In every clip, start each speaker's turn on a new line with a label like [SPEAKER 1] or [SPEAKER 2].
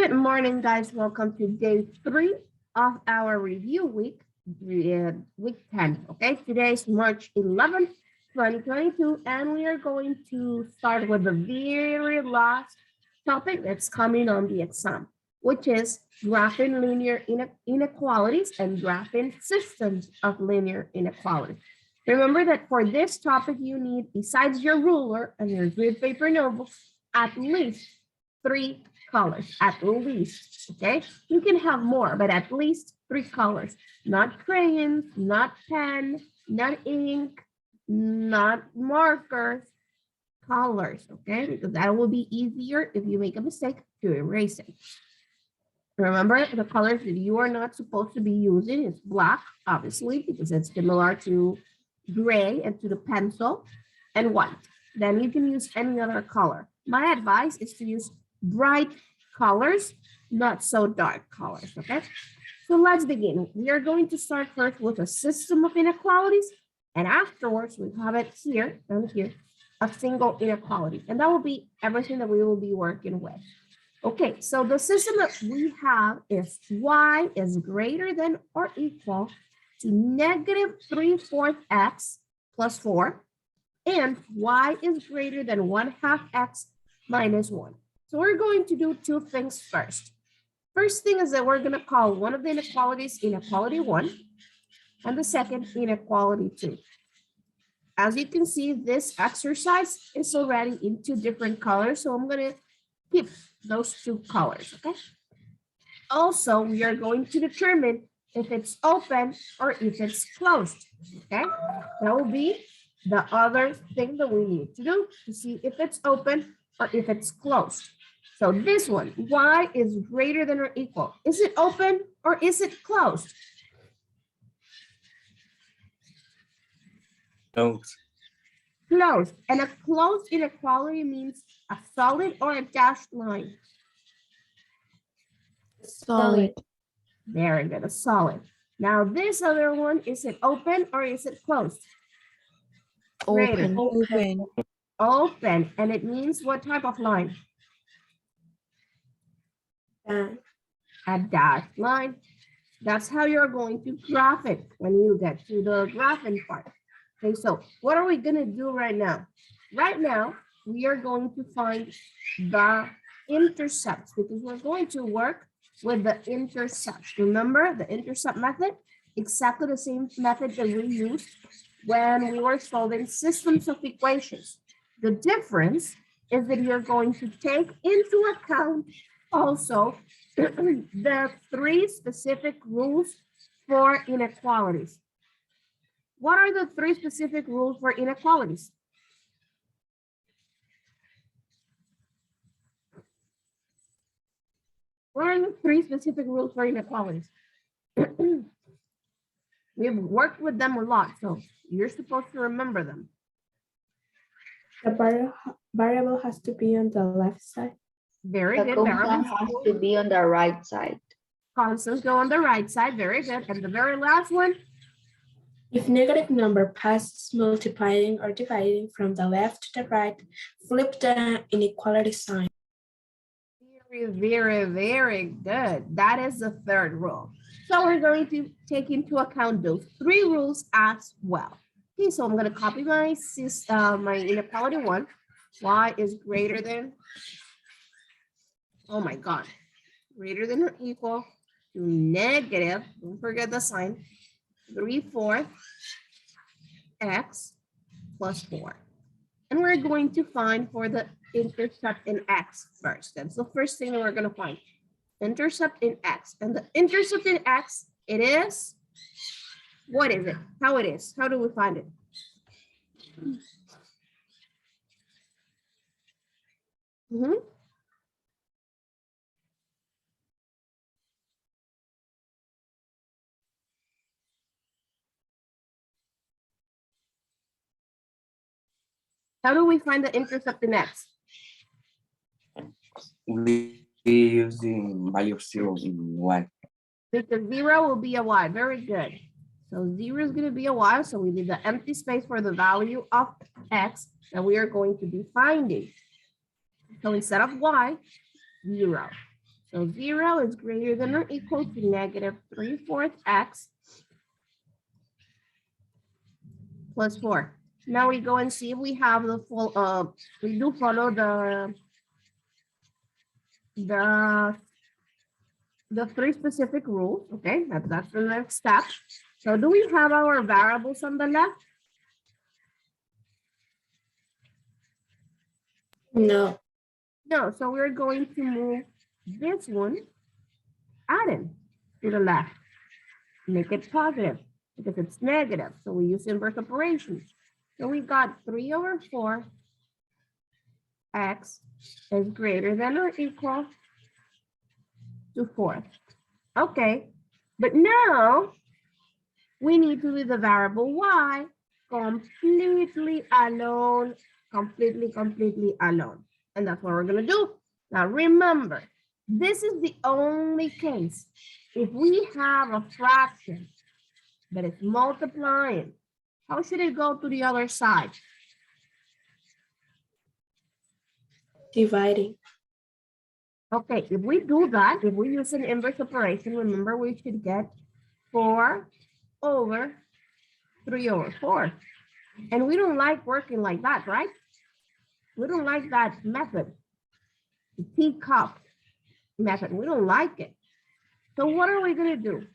[SPEAKER 1] Good morning, guys. Welcome to day 3 of our review week, week 10. Okay, today is March 11th, 2022, and we are going to start with the very last topic that's coming on the exam, which is graphing linear inequalities and graphing systems of linear inequalities. Remember that for this topic, you need, besides your ruler and your grid paper notebook, at least 3 colors, at least, okay? You can have more, but at least 3 colors, not crayons, not pen, not ink, not markers, colors, okay? Because that will be easier if you make a mistake to erase it. Remember, the colors that you are not supposed to be using is black, obviously, because it's similar to gray and to the pencil, and white. Then you can use any other color. My advice is to use bright colors, not so dark colors, okay? So let's begin. We are going to start first with a system of inequalities, and afterwards we have it here, down here, a single inequality. And that will be everything that we will be working with. Okay, so the system that we have is y is greater than or equal to negative 3/4 x plus 4, and y is greater than 1/2 x minus 1. So we're going to do 2 things first. First thing is that we're going to call one of the inequalities inequality 1, and the second inequality 2. As you can see, this exercise is already in 2 different colors, so I'm going to keep those 2 colors, okay? Also, we are going to determine if it's open or if it's closed, okay? That will be the other thing that we need to do to see if it's open or if it's closed. So this one, y is greater than or equal. Is it open or is it closed?
[SPEAKER 2] Closed.
[SPEAKER 1] Closed. And a closed inequality means a solid or a dashed line.
[SPEAKER 3] Solid.
[SPEAKER 1] Very good, a solid. Now this other one, is it open or is it closed?
[SPEAKER 3] Open.
[SPEAKER 1] Open. Open. And it means what type of line? A dashed line. That's how you're going to graph it when you get to the graphing part. Okay, so what are we going to do right now? Right now, we are going to find the intercepts because we're going to work with the intercepts. Remember the intercept method? Exactly the same method that we used when we were solving systems of equations. The difference is that you're going to take into account also the 3 specific rules for inequalities. What are the 3 specific rules for inequalities? What are the 3 specific rules for inequalities? We've worked with them a lot, so you're supposed to remember them.
[SPEAKER 3] The variable has to be on the left side.
[SPEAKER 1] Very
[SPEAKER 4] The
[SPEAKER 1] good.
[SPEAKER 4] constant has to be on the right side.
[SPEAKER 1] Constants go on the right side. Very good. And the very last one?
[SPEAKER 3] If negative number passes multiplying or dividing from the left to the right, flip the inequality sign.
[SPEAKER 1] Very, very, very good. That is the 3rd rule. So we're going to take into account those 3 rules as well. Okay, so I'm going to copy my inequality 1. Y is greater than, oh my God, greater than or equal to negative, don't forget the sign, 3/4 x plus 4. And we're going to find for the intercept in x first. That's the first thing that we're going to find. Intercept in x. And the intercept in x, it is, what is it? How it is? How do we find it? How do we find the intercept in x?
[SPEAKER 2] We use the value of 0 in y.
[SPEAKER 1] Because 0 will be a y. Very good. So 0 is going to be a y. So we leave the empty space for the value of x that we are going to be finding. So instead of y, 0. So 0 is greater than or equal to negative 3/4 x plus 4. Now we go and see if we have the full, we do follow the 3 specific rules, okay? That's the next step. So do we have our variables on the left?
[SPEAKER 3] No.
[SPEAKER 1] No, so we're going to move this one, adding to the left, make it positive because it's negative. So we use inverse operations. So we got 3/4 x is greater than or equal to 4. Okay, but now we need to leave the variable y completely alone, completely alone. And that's what we're gonna do. Now remember, this is the only case. If we have a fraction that is multiplying, how should it go to the other side?
[SPEAKER 3] Dividing.
[SPEAKER 1] Okay, if we do that, if we use an inverse operation, remember we should get 4/3/4. And we don't like working like that, right? We don't like that method, the teacup method. We don't like it. So what are we gonna do?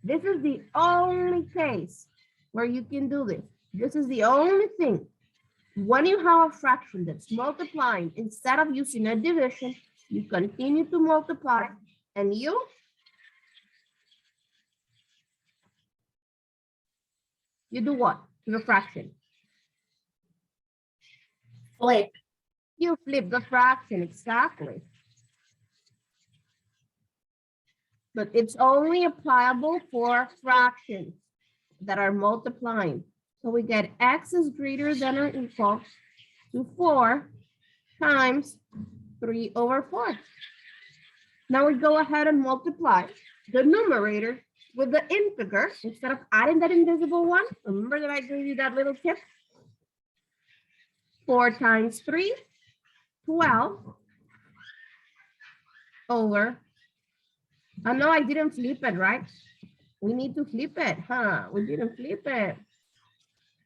[SPEAKER 1] This is the only case where you can do this. This is the only thing. When you have a fraction that's multiplying, instead of using a division, you continue to multiply and you do what to the fraction?
[SPEAKER 3] Flip.
[SPEAKER 1] You flip the fraction, exactly. But it's only applicable for fractions that are multiplying. So we get x is greater than or equal to 4 times 3/4. Now we go ahead and multiply the numerator with the integer instead of adding that invisible one. Remember that I gave you that little tip? 4 times 3, 12 over. Oh no, I didn't flip it, right? We need to flip it, huh? We didn't flip it.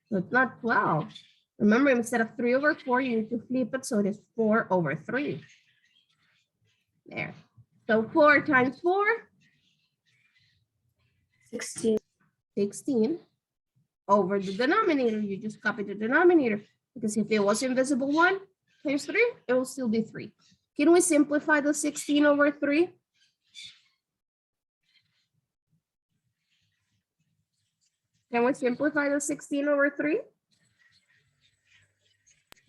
[SPEAKER 1] So it's not 12. Remember, instead of 3/4, you need to flip it so it is 4/3. There. So 4 times 4,
[SPEAKER 3] 16.
[SPEAKER 1] 16 over the denominator. You just copy the denominator because if it was invisible 1 times 3, it will still be 3. Can we simplify the 16/3? Can we simplify the 16/3?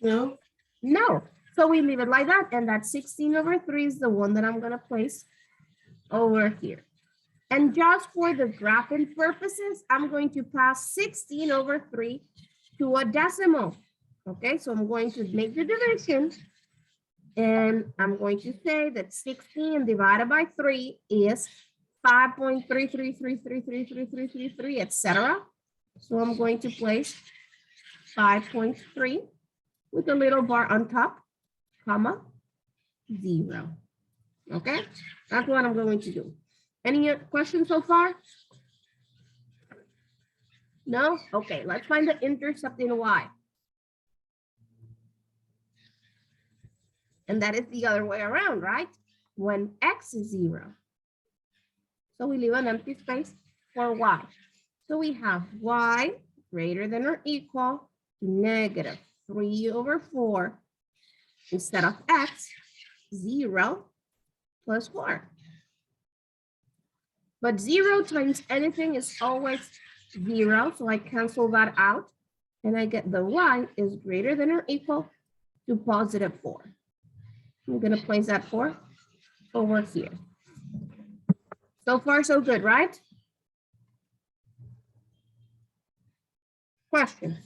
[SPEAKER 3] No.
[SPEAKER 1] No. So we leave it like that. And that 16/3 is the one that I'm going to place over here. And just for the graphing purposes, I'm going to pass 16/3 to a decimal. Okay, so I'm going to make the division. And I'm going to say that 16 divided by 3 is 5.33333333, etc. So I'm going to place 5.3 with a little bar on top, comma, 0. Okay, that's what I'm going to do. Any questions so far? No? Okay, let's find the intercept in y. And that is the other way around, right? When x is 0. So we leave an empty space for y. So we have y greater than or equal to negative 3/4 instead of x, 0 plus 4. But 0 times anything is always 0, so I cancel that out. And I get the y is greater than or equal to positive 4. I'm going to place that 4 over here. So far, so good, right? Questions?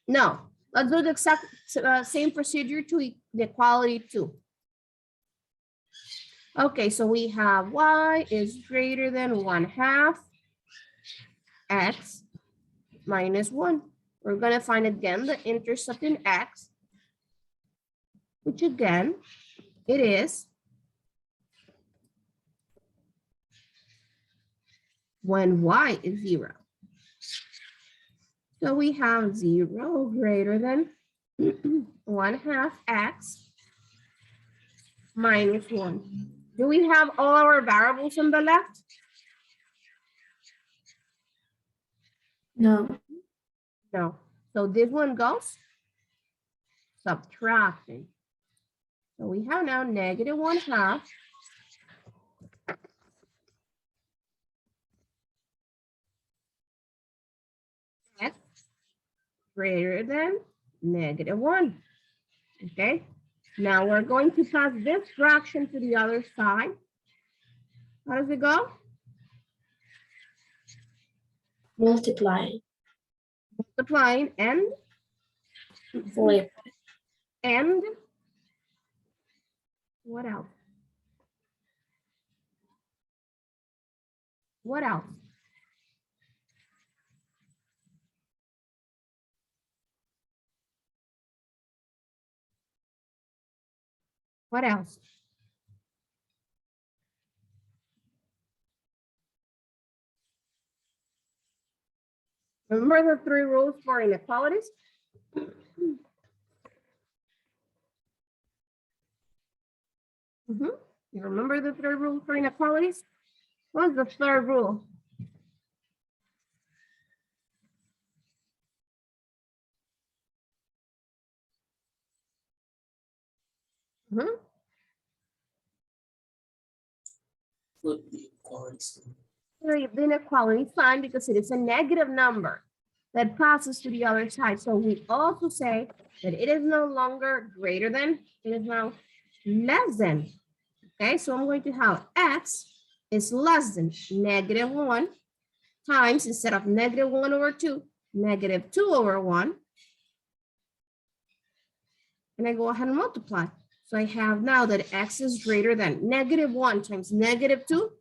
[SPEAKER 1] No. Let's do the exact same procedure to inequality 2. Okay, so we have y is greater than 1/2 x minus 1. We're going to find again the intercept in x, which again, it is when y is 0. So we have 0 greater than 1/2 x minus 1. Do we have all our variables on the left?
[SPEAKER 3] No.
[SPEAKER 1] No. So this one goes subtracting. So we have now negative 1/2 x greater than negative 1. Okay. Now we're going to pass this fraction to the other side. How does it go?
[SPEAKER 3] Multiplying.
[SPEAKER 1] Multiplying and
[SPEAKER 3] Flip.
[SPEAKER 1] what else? What else? What else? Remember the 3 rules for inequalities? You remember the 3 rules for inequalities? What's the 3rd rule?
[SPEAKER 5] Flip the equalities.
[SPEAKER 1] The inequality sign because it is a negative number that passes to the other side. So we also say that it is no longer greater than, it is now less than. Okay, so I'm going to have x is less than negative 1 times, instead of negative 1/2, negative 2/1. And I go ahead and multiply. So I have now that x is greater than negative 1 times negative 2.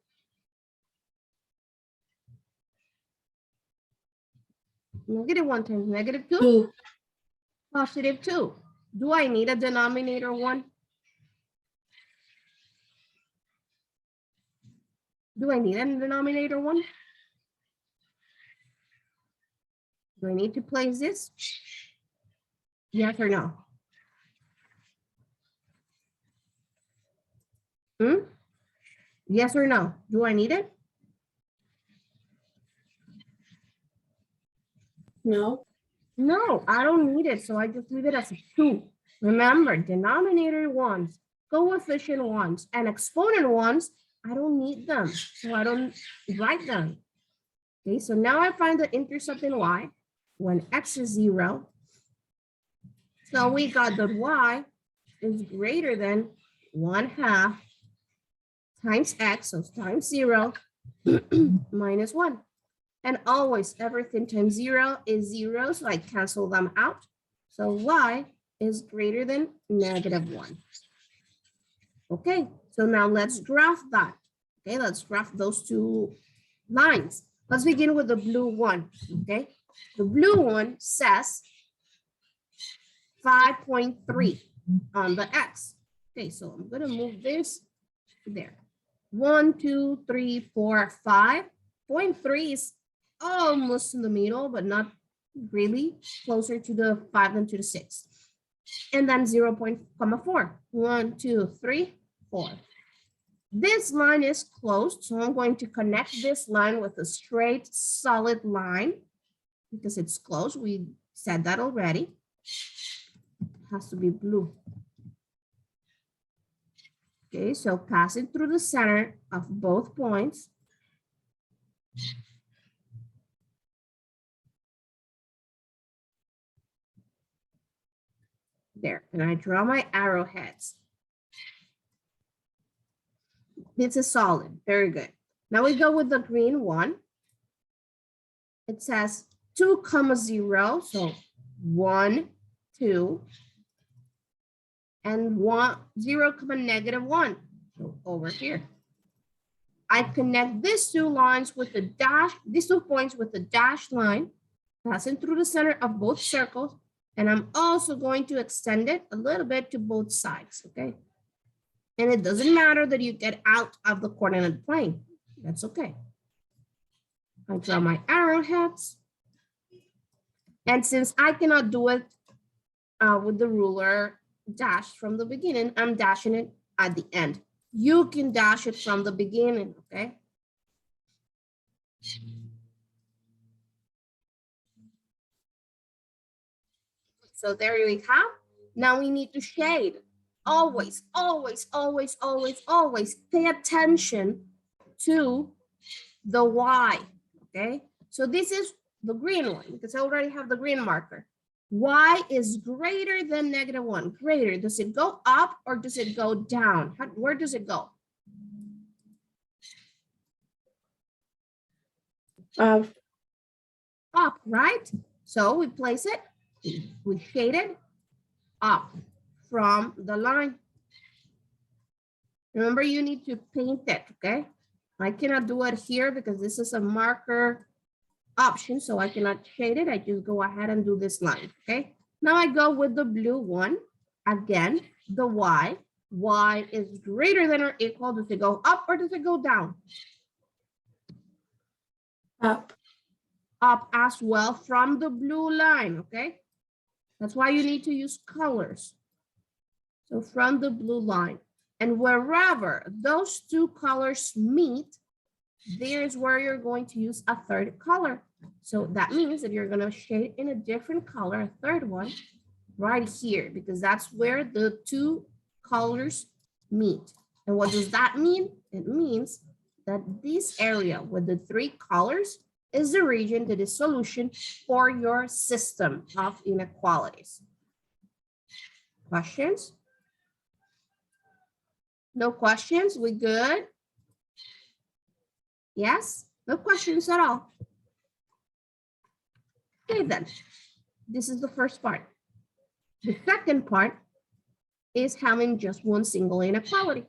[SPEAKER 1] Negative 1 times negative 2.
[SPEAKER 3] 2.
[SPEAKER 1] Positive 2. Do I need a denominator 1? Do I need a denominator 1? Do I need to place this? Yes or no? Yes or no? Do I need it?
[SPEAKER 3] No.
[SPEAKER 1] No, I don't need it. So I just leave it as a 2. Remember, denominator 1s, coefficient 1s, and exponent 1s, I don't need them. So I don't write them. Okay, so now I find the intercept in y when x is 0. So we got that y is greater than 1/2 times x, so times 0 minus 1. And always everything times 0 is 0, so I cancel them out. So y is greater than negative 1. Okay, so now let's graph that. Okay, let's graph those 2 lines. Let's begin with the blue one, okay? The blue one says 5.3 on the x. Okay, so I'm gonna move this there. 1, 2, 3, 4, 5. 0.3 is almost in the middle, but not really, closer to the 5 than to the 6. And then 0.4. 1, 2, 3, 4. This line is closed, so I'm going to connect this line with a straight, solid line because it's closed. We said that already. It has to be blue. Okay, so pass it through the center of both points. There, and I draw my arrowheads. This is solid, very good. Now we go with the green one. It says 2, 0, so 1, 2, and 1, 0, -1, so over here. I connect these 2 lines with the dash, these 2 points with the dashed line, passing through the center of both circles, and I'm also going to extend it a little bit to both sides, okay? And it doesn't matter that you get out of the coordinate plane. That's okay. I draw my arrowheads. And since I cannot do it with the ruler dashed from the beginning, I'm dashing it at the end. You can dash it from the beginning, okay? So there we have. Now we need to shade. Always, always, always, always, always pay attention to the Y, okay? So this is the green one because I already have the green marker. Y is greater than -1. Greater. Does it go up or does it go down? Where does it go? Up, right? So we place it, we shade it up from the line. Remember, you need to paint it, okay? I cannot do it here because this is a marker option, so I cannot shade it. I just go ahead and do this line, okay? Now I go with the blue one. Again, the Y. Y is greater than or equal. Does it go up or does it go down?
[SPEAKER 3] Up.
[SPEAKER 1] Up as well from the blue line, okay? That's why you need to use colors. So from the blue line. And wherever those two colors meet, there's where you're going to use a third color. So that means that you're going to shade in a different color, a third one, right here, because that's where the two colors meet. And what does that mean? It means that this area with the three colors is the region that is solution for your system of inequalities. Questions? No questions? We good? Yes? No questions at all. Okay then, this is the first part. The second part is having just one single inequality.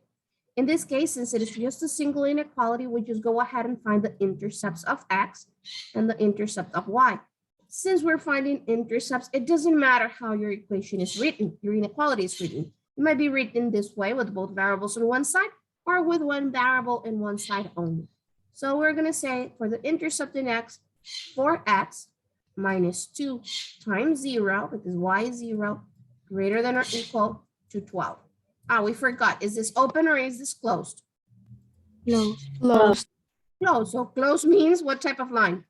[SPEAKER 1] In this case, since it is just a single inequality, we just go ahead and find the intercepts of x and the intercept of y. Since we're finding intercepts, it doesn't matter how your equation is written, your inequality is written. It might be written this way with both variables on one side or with one variable in one side only. So we're going to say for the intercept in x, 4x minus 2 times 0, because y is 0, greater than or equal to 12. Ah, we forgot. Is this open or is this closed?
[SPEAKER 3] Closed.
[SPEAKER 1] Closed. So closed means what type of line?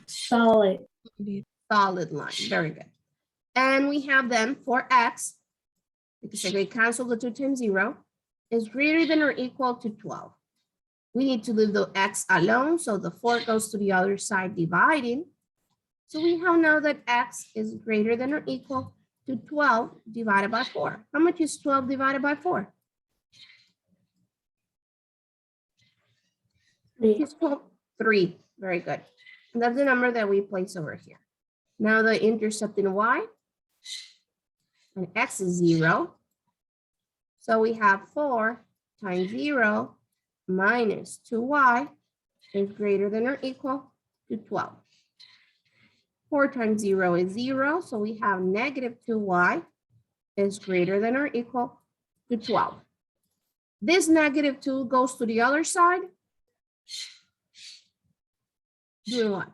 [SPEAKER 3] Solid.
[SPEAKER 1] Solid line. Very good. And we have then 4x, because if we cancel the 2 times 0, is greater than or equal to 12. We need to leave the x alone, so the 4 goes to the other side dividing. So we have now that x is greater than or equal to 12 divided by 4. How much is 12 divided by 4?
[SPEAKER 3] 3.
[SPEAKER 1] It's 3. Very good. And that's the number that we place over here. Now the intercept in y, and x is 0. So we have 4 times 0 minus 2y is greater than or equal to 12. 4 times 0 is 0, so we have negative 2y is greater than or equal to 12. This negative 2 goes to the other side. Doing what?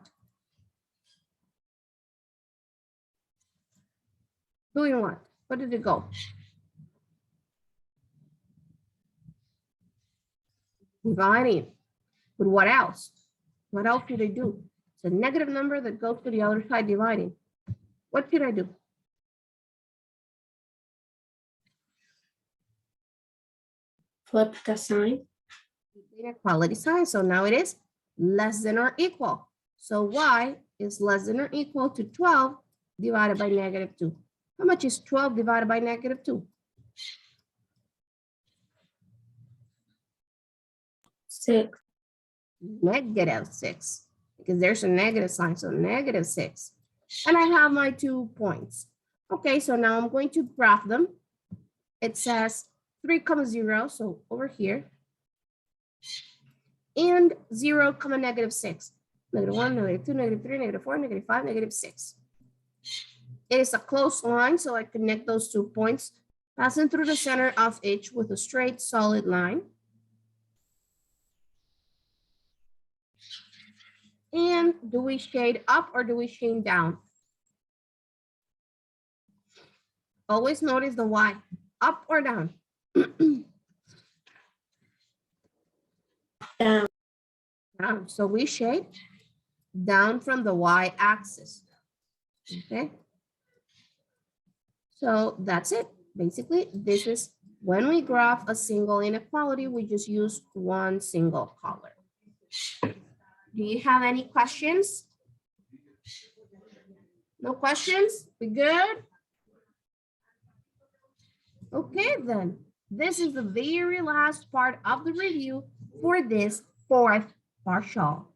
[SPEAKER 1] Doing what? Where did it go? Dividing. But what else? What else should I do? It's a negative number that goes to the other side dividing. What should I do?
[SPEAKER 3] Flip the sign.
[SPEAKER 1] Inequality sign. So now it is less than or equal. So y is less than or equal to 12 divided by negative 2. How much is 12 divided by negative 2?
[SPEAKER 3] 6.
[SPEAKER 1] Negative 6. Because there's a negative sign, so negative 6. And I have my 2 points. Okay, so now I'm going to graph them. It says 3, 0, so over here. And 0, negative 6. Negative 1, negative 2, negative 3, negative 4, negative 5, negative 6. It is a closed line, so I connect those 2 points, passing through the center of each with a straight, solid line. And do we shade up or do we shade down? Always notice the Y, up or down?
[SPEAKER 3] Down.
[SPEAKER 1] Down. So we shade down from the Y axis. Okay. So that's it. Basically, this is when we graph a single inequality, we just use one single color. Do you have any questions? No questions? We good? Okay, then. This is the very last part of the review for this fourth partial.